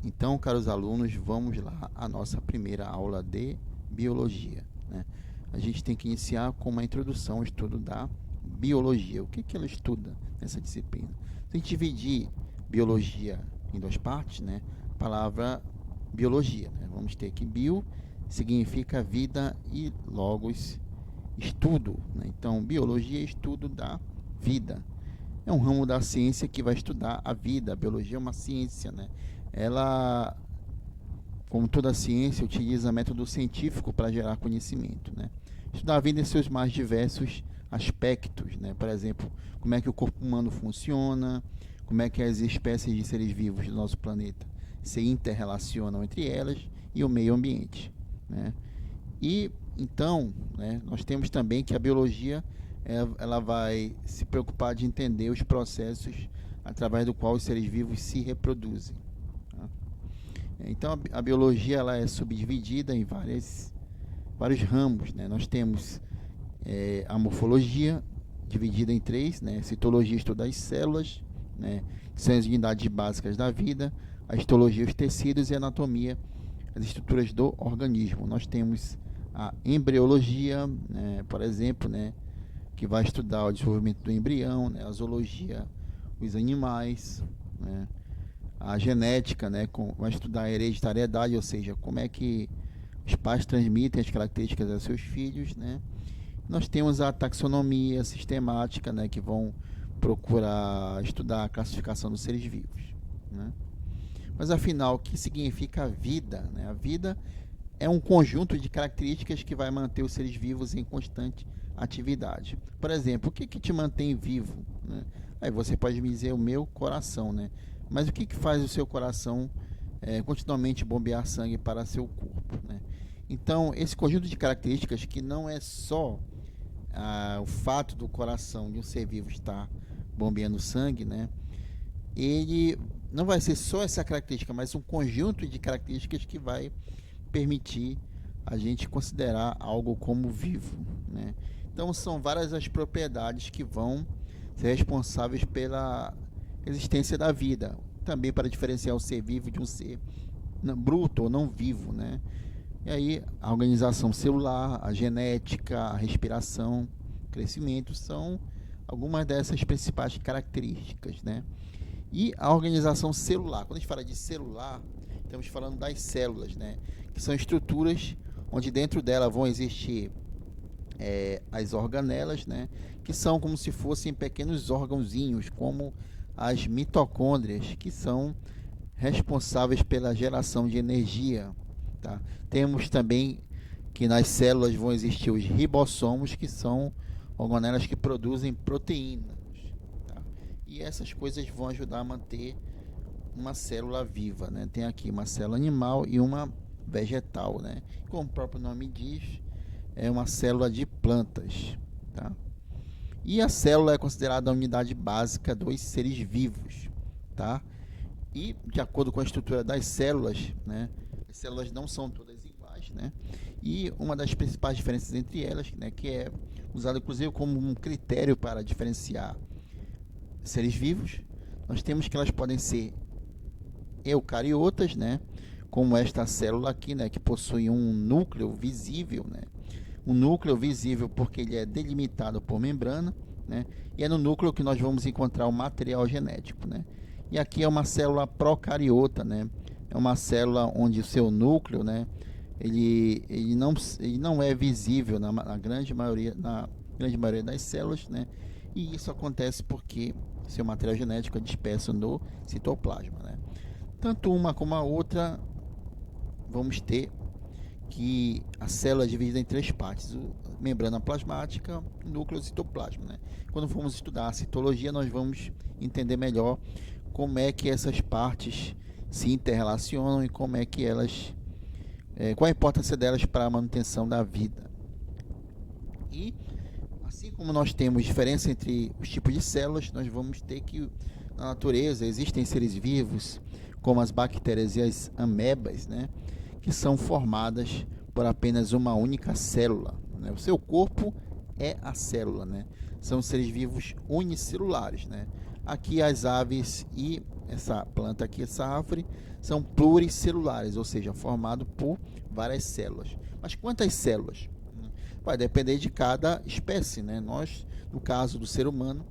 Então, caros alunos, vamos lá à nossa primeira aula de biologia, né? A gente tem que iniciar com uma introdução ao estudo da biologia. O que ela estuda nessa disciplina? Se a gente dividir biologia em duas partes, né? A palavra biologia, né? Vamos ter aqui bio significa vida e logos estudo, né? Então, biologia é estudo da vida. É um ramo da ciência que vai estudar a vida. A biologia é uma ciência, né? Ela, como toda ciência, utiliza método científico para gerar conhecimento, né? Estudar a vida em seus mais diversos aspectos, né? Por exemplo, como é que o corpo humano funciona, como é que as espécies de seres vivos do nosso planeta se interrelacionam entre elas e o meio ambiente, né? E então, né, nós temos também que a biologia ela vai se preocupar de entender os processos através do qual os seres vivos se reproduzem. Tá? Então a biologia ela é subdividida em vários ramos, né? Nós temos a morfologia dividida em três, né? Citologia estuda as células, né? Que são as unidades básicas da vida, a histologia os tecidos e a anatomia as estruturas do organismo. Nós temos a embriologia, né? Por exemplo, né? Que vai estudar o desenvolvimento do embrião, né? A zoologia os animais, né? A genética, né? Vai estudar a hereditariedade, ou seja, como é que os pais transmitem as características aos seus filhos, né? Nós temos a taxonomia sistemática, né? Que vão procurar estudar a classificação dos seres vivos, né? Mas afinal, o que significa a vida, né? A vida é um conjunto de características que vai manter os seres vivos em constante atividade. Por exemplo, o que te mantém vivo, né? Aí você pode me dizer o meu coração, né? Mas o que faz o seu coração continuamente bombear sangue para seu corpo, né? Então, esse conjunto de características que não é só o fato do coração de um ser vivo estar bombeando sangue, né? Ele não vai ser só essa característica, mas um conjunto de características que vai permitir a gente considerar algo como vivo, né? Então são várias as propriedades que vão ser responsáveis pela existência da vida, também para diferenciar o ser vivo de um ser bruto ou não vivo, né? E aí a organização celular, a genética, a respiração, o crescimento são algumas dessas principais características, né? E a organização celular, quando a gente fala de celular, estamos falando das células, né? Que são estruturas onde dentro dela vão existir as organelas, né? Que são como se fossem pequenos órgãozinhos, como as mitocôndrias, que são responsáveis pela geração de energia. Tá? Temos também que nas células vão existir os ribossomos, que são organelas que produzem proteínas. Tá? E essas coisas vão ajudar a manter uma célula viva, né? Tem aqui uma célula animal e uma vegetal, né? Como o próprio nome diz, é uma célula de plantas, tá? E a célula é considerada a unidade básica dos seres vivos, tá? E de acordo com a estrutura das células, né? As células não são todas iguais, né? E uma das principais diferenças entre elas, né? Que é usada inclusive como um critério para diferenciar seres vivos, nós temos que elas podem ser eucariotas, né? Como esta célula aqui, né? Que possui um núcleo visível, né? Um núcleo visível porque ele é delimitado por membrana, né? E é no núcleo que nós vamos encontrar o material genético, né? E aqui é uma célula procariota, né? É uma célula onde o seu núcleo, né? Ele não é visível na grande maioria das células, né? E isso acontece porque seu material genético é disperso no citoplasma, né? Tanto uma como a outra, vamos ter que a célula é dividida em três partes: a membrana plasmática, o núcleo e o citoplasma, né? Quando formos estudar a citologia, nós vamos entender melhor como é que essas partes se interrelacionam e como é que elas, qual a importância delas para a manutenção da vida. E assim como nós temos diferença entre os tipos de células, nós vamos ter que na natureza existem seres vivos, como as bactérias e as amebas, né, que são formadas por apenas uma única célula, né? O seu corpo é a célula, né? São seres vivos unicelulares, né? Aqui as aves e essa planta aqui, essa árvore, são pluricelulares, ou seja, formado por várias células. Mas quantas células? Vai depender de cada espécie, né? Nós, no caso do ser humano,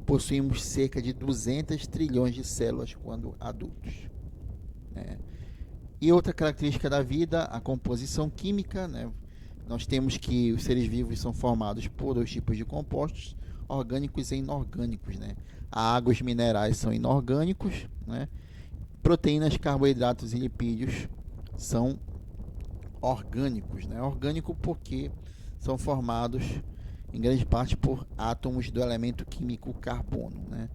possuímos cerca de 200 trilhões de células quando adultos, né? E outra característica da vida, a composição química, né? Nós temos que os seres vivos são formados por dois tipos de compostos, orgânicos e inorgânicos, né? A água e os minerais são inorgânicos, né? Proteínas, carboidratos e lipídios são orgânicos, né? Orgânico porque são formados em grande parte por átomos do elemento químico carbono, né?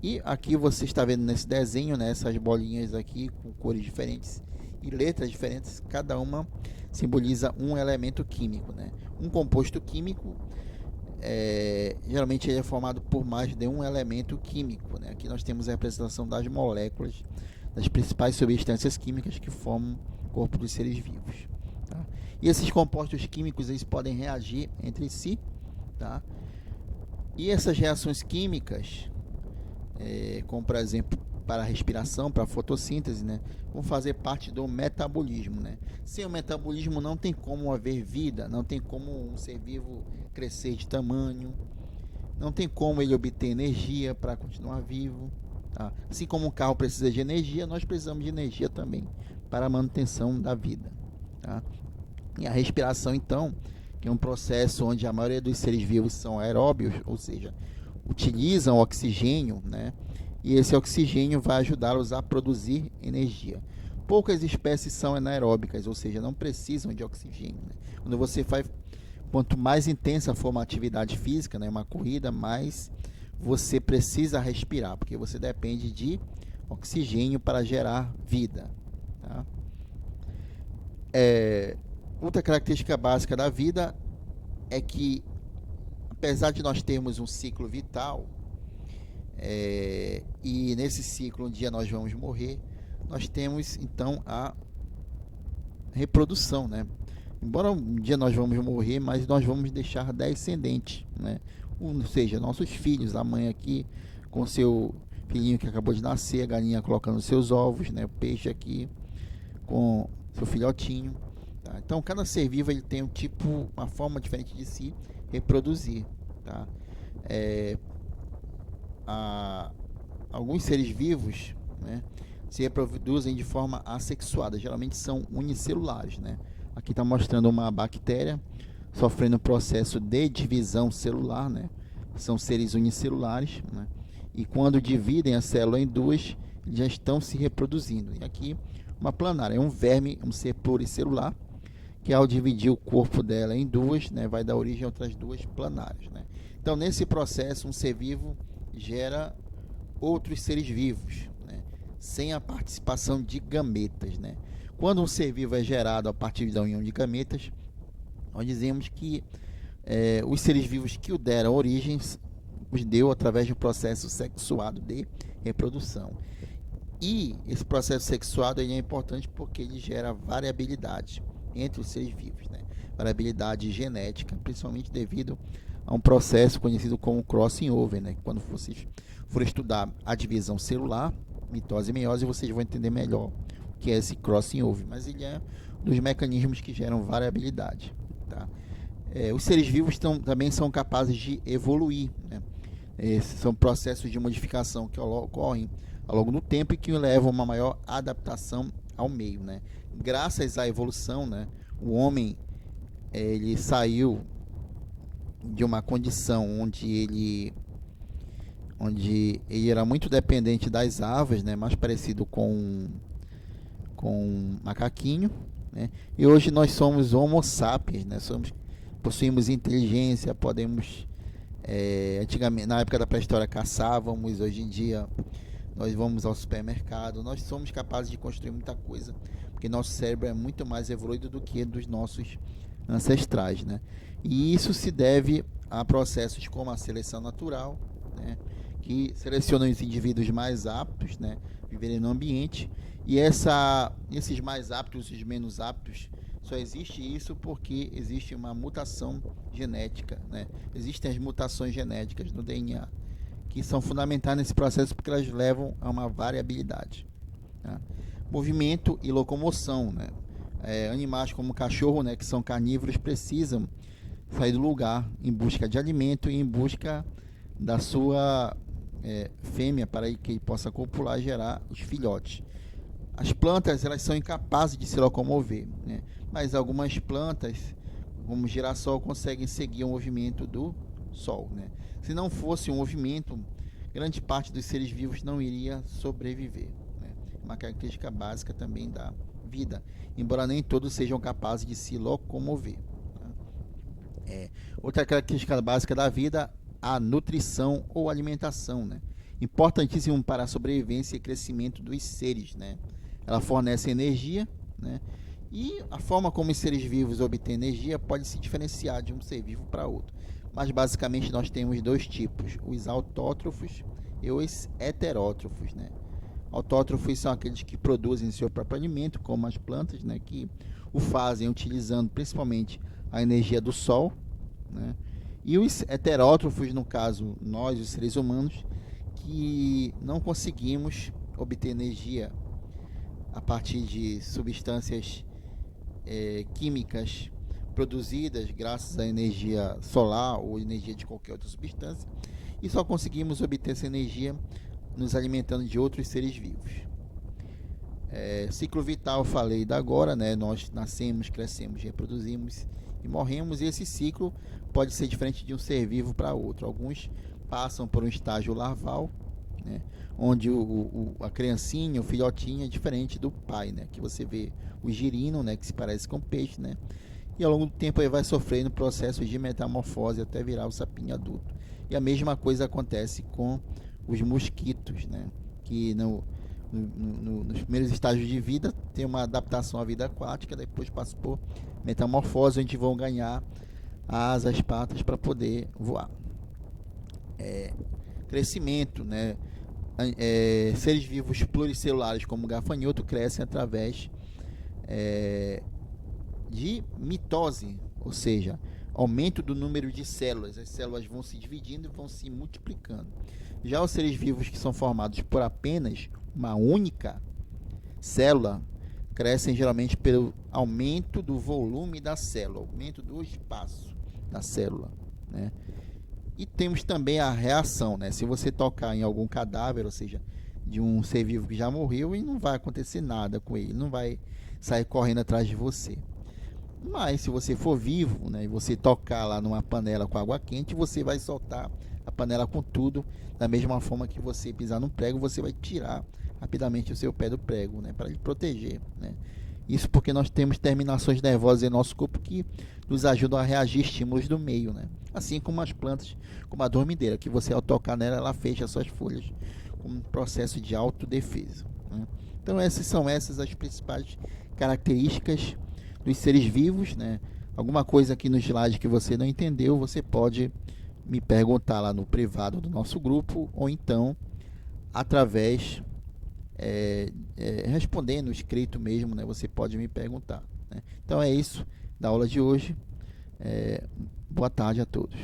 E aqui você está vendo nesse desenho, né, essas bolinhas aqui com cores diferentes e letras diferentes, cada uma simboliza um elemento químico, né? Um composto químico geralmente ele é formado por mais de um elemento químico, né? Aqui nós temos a representação das moléculas, das principais substâncias químicas que formam o corpo dos seres vivos, tá? E esses compostos químicos eles podem reagir entre si, tá? E essas reações químicas, como por exemplo para a respiração, para a fotossíntese, né, vão fazer parte do metabolismo, né? Sem o metabolismo não tem como haver vida, não tem como um ser vivo crescer de tamanho, não tem como ele obter energia para continuar vivo, tá? Assim como um carro precisa de energia, nós precisamos de energia também para a manutenção da vida, tá? E a respiração, então, que é um processo onde a maioria dos seres vivos são aeróbios, ou seja, utilizam oxigênio, né? E esse oxigênio vai ajudá-los a produzir energia. Poucas espécies são anaeróbicas, ou seja, não precisam de oxigênio, né? Quando você faz, quanto mais intensa for uma atividade física, né, uma corrida, mais você precisa respirar, porque você depende de oxigênio para gerar vida, tá? Outra característica básica da vida é que, apesar de nós termos um ciclo vital, e nesse ciclo um dia nós vamos morrer, nós temos então a reprodução, né? Embora um dia nós vamos morrer, mas nós vamos deixar descendentes, né? Ou seja, nossos filhos, a mãe aqui com seu filhinho que acabou de nascer, a galinha colocando seus ovos, né? O peixe aqui com seu filhotinho, tá? Então cada ser vivo ele tem uma forma diferente de se reproduzir, tá? Alguns seres vivos, né, se reproduzem de forma assexuada, geralmente são unicelulares, né? Aqui está mostrando uma bactéria sofrendo um processo de divisão celular, né? São seres unicelulares, né? E quando dividem a célula em duas, já estão se reproduzindo. E aqui uma planária é um verme, um ser pluricelular, que ao dividir o corpo dela em duas, né, vai dar origem a outras duas planárias, né? Então nesse processo um ser vivo gera outros seres vivos, né, sem a participação de gametas, né? Quando um ser vivo é gerado a partir da união de gametas, nós dizemos que os seres vivos que o deram origem os deu através de um processo sexuado de reprodução. E esse processo sexuado ele é importante porque ele gera variabilidade entre os seres vivos, né? Variabilidade genética, principalmente devido a um processo conhecido como crossing over, né? Quando vocês forem estudar a divisão celular, mitose e meiose, vocês vão entender melhor o que é esse crossing over, mas ele é um dos mecanismos que geram variabilidade, tá? Os seres vivos também são capazes de evoluir, né? São processos de modificação que ocorrem ao longo do tempo e que levam a uma maior adaptação ao meio, né? Graças à evolução, né, o homem ele saiu de uma condição onde ele era muito dependente das aves, né, mais parecido com um macaquinho, né? E hoje nós somos Homo sapiens, né? Possuímos inteligência, podemos antigamente, na época da pré-história, caçávamos, hoje em dia nós vamos ao supermercado, nós somos capazes de construir muita coisa, porque nosso cérebro é muito mais evoluído do que dos nossos ancestrais, né? E isso se deve a processos como a seleção natural, né, que selecionam os indivíduos mais aptos, né, viverem no ambiente, e esses mais aptos e os menos aptos, só existe isso porque existe uma mutação genética, né? Existem as mutações genéticas no DNA que são fundamentais nesse processo porque elas levam a uma variabilidade. Tá? Movimento e locomoção, né? Animais como o cachorro, né, que são carnívoros, precisam sair do lugar em busca de alimento e em busca da sua fêmea para que ele possa copular e gerar os filhotes. As plantas, elas são incapazes de se locomover, né? Mas algumas plantas, como o girassol, conseguem seguir o movimento do Sol, né? Se não fosse um movimento, grande parte dos seres vivos não iria sobreviver, né? Uma característica básica também da vida, embora nem todos sejam capazes de se locomover. Outra característica básica da vida, a nutrição ou alimentação, né? Importantíssimo para a sobrevivência e crescimento dos seres, né? Ela fornece energia, né? E a forma como os seres vivos obtêm energia pode se diferenciar de um ser vivo para outro. Mas basicamente nós temos dois tipos, os autótrofos e os heterótrofos, né? Autótrofos são aqueles que produzem seu próprio alimento, como as plantas, né? Que o fazem utilizando principalmente a energia do sol, né? E os heterótrofos, no caso, nós, os seres humanos, que não conseguimos obter energia a partir de substâncias químicas produzidas graças à energia solar ou energia de qualquer outra substância, e só conseguimos obter essa energia nos alimentando de outros seres vivos. Ciclo vital, eu falei da agora, né? Nós nascemos, crescemos, reproduzimos e morremos, e esse ciclo pode ser diferente de um ser vivo para outro. Alguns passam por um estágio larval, né? Onde a criancinha, o filhotinho é diferente do pai, né? Que você vê o girino, né? Que se parece com peixe, né? E ao longo do tempo ele vai sofrendo processos de metamorfose até virar o sapinho adulto. E a mesma coisa acontece com os mosquitos, né? Que nos primeiros estágios de vida tem uma adaptação à vida aquática, depois passa por metamorfose, onde vão ganhar asas, patas para poder voar. Crescimento, né? Seres vivos pluricelulares como o gafanhoto crescem através de mitose, ou seja, aumento do número de células. As células vão se dividindo e vão se multiplicando. Já os seres vivos que são formados por apenas uma única célula crescem geralmente pelo aumento do volume da célula, aumento do espaço da célula, né? E temos também a reação, né? Se você tocar em algum cadáver, ou seja, de um ser vivo que já morreu, e não vai acontecer nada com ele, não vai sair correndo atrás de você. Mas se você for vivo, né, e você tocar lá numa panela com água quente, você vai soltar a panela com tudo, da mesma forma que você pisar num prego, você vai tirar rapidamente o seu pé do prego, né, para lhe proteger, né? Isso porque nós temos terminações nervosas em nosso corpo que nos ajudam a reagir a estímulos do meio, né? Assim como as plantas, como a dormideira, que você ao tocar nela, ela fecha suas folhas como um processo de autodefesa, né? Então essas são as principais características dos seres vivos, né? Alguma coisa aqui no slide que você não entendeu, você pode me perguntar lá no privado do nosso grupo, ou então através respondendo escrito mesmo, né? Você pode me perguntar, né? Então é isso da aula de hoje. Boa tarde a todos.